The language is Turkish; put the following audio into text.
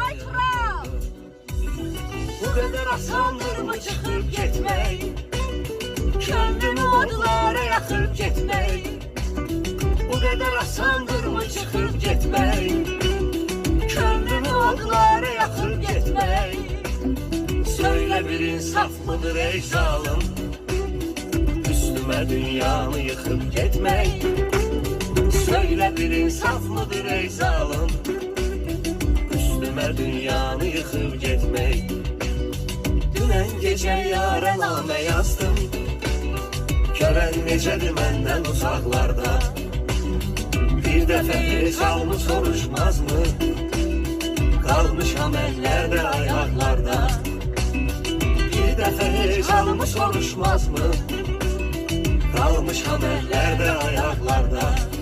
Ay kral! Bu kadar asandır mı çıkıp gitmek? Kendimi odlara yakıp gitmek. Bu kadar asandır mı çıkıp gitmek? Kendimi odlara yakıp gitmek. Söyle bir insaf mıdır ey zalim? Üstüme dünyamı yıkıp gitmek. Söyle bir insaf mıdır ey zalim? Üstüme dünyamı yıkıp gitmek. Dünen gece yara name yazdım. Gören necədir məndən uzaqlarda. Bir dəfə heç almı soruşmaz mı? Qalmışam əllərdə ayaqlarda. Bir dəfə heç almı soruşmaz mı? Qalmışam əllərdə ayaqlarda.